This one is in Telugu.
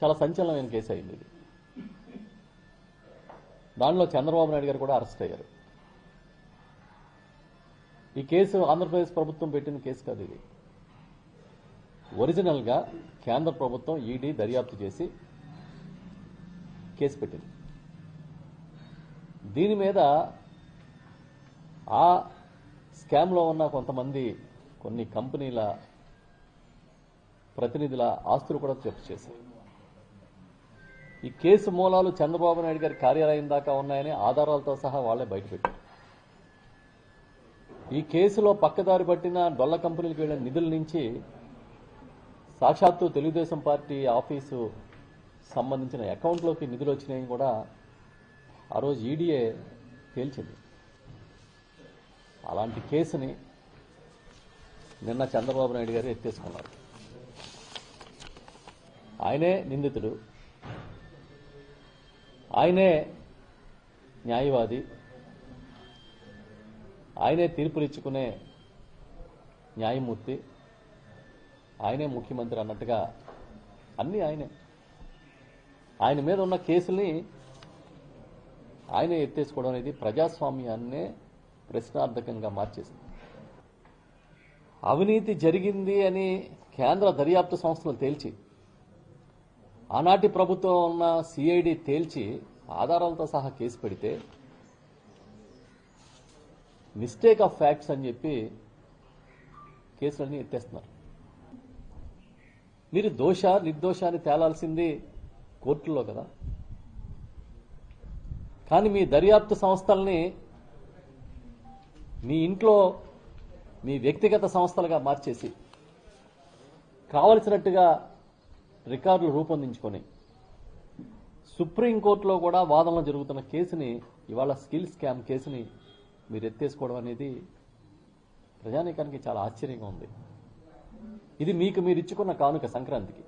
చాలా సంచలనమైన కేసు అయింది ఇది. దానిలో చంద్రబాబు నాయుడు గారు కూడా అరెస్ట్ అయ్యారు. ఈ కేసు ఆంధ్రప్రదేశ్ ప్రభుత్వం పెట్టిన కేసు కాదు. ఇది ఒరిజినల్గా కేంద్ర ప్రభుత్వం ఈడీ దర్యాప్తు చేసి కేసు పెట్టింది. దీని మీద ఆ స్కామ్లో ఉన్న కొంతమంది కొన్ని కంపెనీల ప్రతినిధుల ఆస్తులు కూడా జప్తు చేశారు. ఈ కేసు మూలాలు చంద్రబాబు నాయుడు గారి కార్యాలయం దాకా ఉన్నాయని ఆధారాలతో సహా వాళ్లే బయటపెట్టారు. ఈ కేసులో పక్కదారి పట్టిన డొల్ల కంపెనీలకు వెళ్లిన నిధుల నుంచి సాక్షాత్తు తెలుగుదేశం పార్టీ ఆఫీసు సంబంధించిన అకౌంట్లోకి నిధులు వచ్చినాయని కూడా ఆ రోజు ఈడీఏ తేల్చింది. అలాంటి కేసుని నిన్న చంద్రబాబు నాయుడు గారు ఎత్తేసుకున్నారు. ఆయనే నిందితుడు, ఆయనే న్యాయవాది, ఆయనే తీర్పులు ఇచ్చుకునే న్యాయమూర్తి, ఆయనే ముఖ్యమంత్రి అన్నట్టుగా అన్నీ ఆయనే. ఆయన మీద ఉన్న కేసుల్ని ఆయనే ఎత్తేసుకోవడం అనేది ప్రజాస్వామ్యాన్నే ప్రశ్నార్థకంగా మార్చేసింది. అవినీతి జరిగింది అని కేంద్ర దర్యాప్తు సంస్థలు తేల్చి, ఆనాటి ప్రభుత్వం ఉన్న సిఐడి తేల్చి ఆధారాలతో సహా కేసు పెడితే మిస్టేక్ ఆఫ్ ఫ్యాక్ట్స్ అని చెప్పి కేసులన్నీ ఎత్తేస్తున్నారు. మీరు దోష నిర్దోషాన్ని తేలాల్సింది కోర్టుల్లో కదా. కానీ మీ దర్యాప్తు సంస్థల్ని మీ ఇంట్లో మీ వ్యక్తిగత సంస్థలుగా మార్చేసి కావలసినట్టుగా రికార్డులు రూపొందించుకొని సుప్రీంకోర్టులో కూడా వాదనలు జరుగుతున్న కేసుని, ఇవాళ స్కిల్ స్కామ్ కేసుని మీరు ఎత్తేసుకోవడం అనేది ప్రజానీకానికి చాలా ఆశ్చర్యంగా ఉంది. ఇది మీకు మీరు ఇచ్చుకున్న కానుక సంక్రాంతికి.